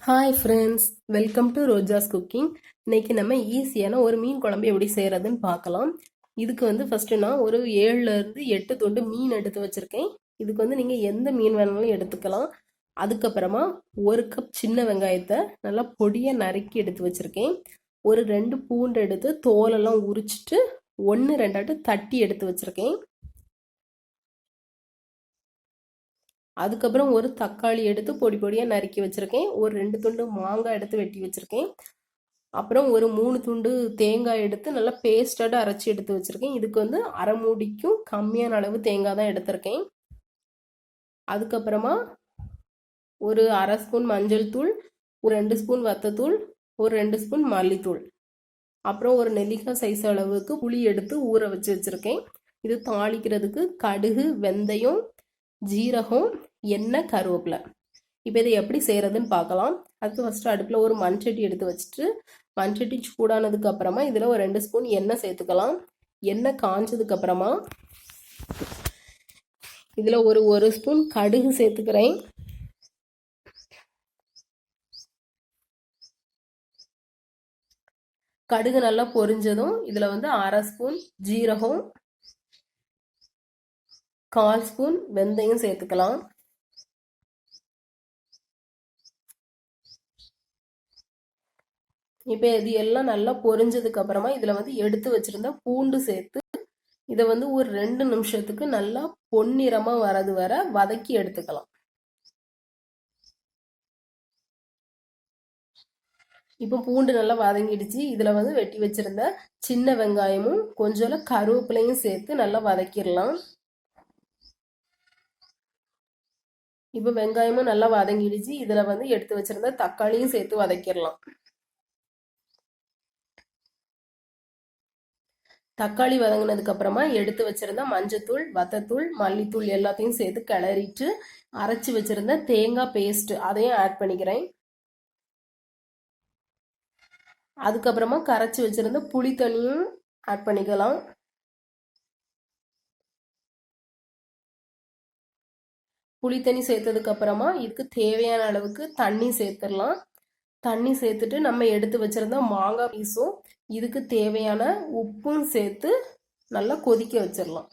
Hi friends, welcome to Roja's cooking. இன்னைக்கு நம்ம ஈஸியான ஒரு மீன் குழம்பு எப்படி செய்கிறதுன்னு பார்க்கலாம். இதுக்கு ஃபஸ்ட்டு நான் ஒரு 7லேருந்து 8 துண்டு மீன் எடுத்து வச்சுருக்கேன். இதுக்கு நீங்கள் எந்த மீன் வேணாலும் எடுத்துக்கலாம். அதுக்கப்புறமா 1 கப் சின்ன வெங்காயத்தை நல்லா பொடியாக நறுக்கி எடுத்து வச்சுருக்கேன். ஒரு 2 பூண்டு எடுத்து தோலெல்லாம் உரிச்சிட்டு 1 2 தட்டி எடுத்து வச்சுருக்கேன். அதுக்கப்புறம் ஒரு தக்காளி எடுத்து பொடி பொடியாக நறுக்கி வச்சுருக்கேன். ஒரு 2 துண்டு மாங்காய் எடுத்து வெட்டி வச்சுருக்கேன். அப்புறம் ஒரு 3 துண்டு தேங்காய் எடுத்து நல்லா பேஸ்டாக அரைச்சி எடுத்து வச்சுருக்கேன். இதுக்கு அரை மூடிக்கும் கம்மியான அளவு தேங்காய் தான் எடுத்திருக்கேன். அதுக்கப்புறமா ஒரு அரை ஸ்பூன் மஞ்சள் தூள், ஒரு 2 ஸ்பூன் வத்தத்தூள், ஒரு 2 ஸ்பூன் மல்லித்தூள், அப்புறம் ஒரு நெல்லிக்காய் சைஸ் அளவுக்கு புளி எடுத்து ஊற வச்சு வச்சுருக்கேன். இது தாளிக்கிறதுக்கு கடுகு, வெந்தயம், ஜீரகம், எண்ணெய், கருவேப்பிலை. இப்போ இதை எப்படி செய்கிறதுன்னு பார்க்கலாம். அதுக்கு ஃபஸ்ட்டு அடுப்பில் ஒரு மண்சட்டி எடுத்து வச்சுட்டு மண்சட்டி சூடானதுக்கு அப்புறமா இதில் ஒரு 2 ஸ்பூன் எண்ணெய் சேர்த்துக்கலாம். எண்ணெய் காஞ்சதுக்கு அப்புறமா இதில் ஒரு ஸ்பூன் கடுகு சேர்த்துக்கிறேன். கடுகு நல்லா பொரிஞ்சதும் இதில் அரை ஸ்பூன் ஜீரகம், 1/4 ஸ்பூன் வெந்தயம் சேர்த்துக்கலாம். இப்போ இது எல்லாம் நல்லா பொரிஞ்சதுக்கு அப்புறமா இதில் எடுத்து வச்சிருந்த பூண்டு சேர்த்து இதை ஒரு 2 நிமிஷத்துக்கு நல்லா பொன்னிறமாக வரது வர வதக்கி எடுத்துக்கலாம். இப்போ பூண்டு நல்லா வதங்கிடுச்சு. இதில் வெட்டி வச்சிருந்த சின்ன வெங்காயமும் கொஞ்சம் கருவேப்பிலையும் சேர்த்து நல்லா வதக்கிடலாம். இப்போ வெங்காயமும் நல்லா வதங்கிடுச்சு. இதில் எடுத்து வச்சிருந்த தக்காளியும் சேர்த்து வதக்கிடலாம். தக்காளி வதங்கினதுக்கு அப்புறமா எடுத்து வச்சிருந்த மஞ்சத்தூள், வத்தத்தூள், மல்லித்தூள் எல்லாத்தையும் சேர்த்து கிளறிட்டு அரைச்சி வச்சிருந்த தேங்காய் பேஸ்ட் அதையும் ஆட் பண்ணிக்கிறேன். அதுக்கப்புறமா கரைச்சி வச்சிருந்த புளி தண்ணியும் ஆட் பண்ணிக்கலாம். புளி தண்ணி சேர்த்ததுக்கு அப்புறமா இதுக்கு தேவையான அளவுக்கு தண்ணி சேர்த்துடலாம். தண்ணி சேர்த்துட்டு நம்ம எடுத்து வச்சிருந்த மாங்காய் பீஸும் இதுக்கு தேவையான உப்பும் சேர்த்து நல்லா கொதிக்க வச்சிடலாம்.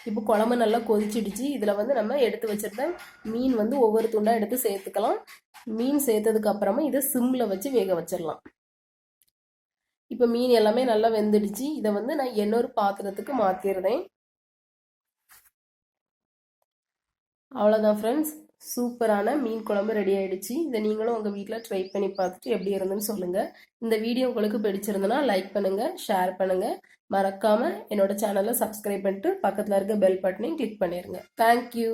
இப்போ குழம்பு நல்லா கொதிச்சிடுச்சு. இதில் நம்ம எடுத்து வச்சிருந்த மீன் ஒவ்வொரு துண்டாக எடுத்து சேர்த்துக்கலாம். மீன் சேர்த்ததுக்கு அப்புறமா இதை சிம்மில் வச்சு வேக வச்சிடலாம். இப்போ மீன் எல்லாமே நல்லா வெந்துடுச்சு. இதை நான் இன்னொரு பாத்திரத்துக்கு மாற்றிடுறேன். அவ்வளோதான் ஃப்ரெண்ட்ஸ், சூப்பரான மீன் குழம்பு ரெடி ஆகிடுச்சு. இதை நீங்களும் உங்கள் வீட்டில் ட்ரை பண்ணி பார்த்துட்டு எப்படி இருந்துன்னு சொல்லுங்கள். இந்த வீடியோ உங்களுக்கு பிடிச்சிருந்தனா லைக் பண்ணுங்கள், ஷேர் பண்ணுங்கள். மறக்காமல் என்னோட சேனலை சப்ஸ்கிரைப் பண்ணிட்டு பக்கத்தில் இருக்க பெல் பட்டனையும் கிளிக் பண்ணிடுங்க. தேங்க்யூ.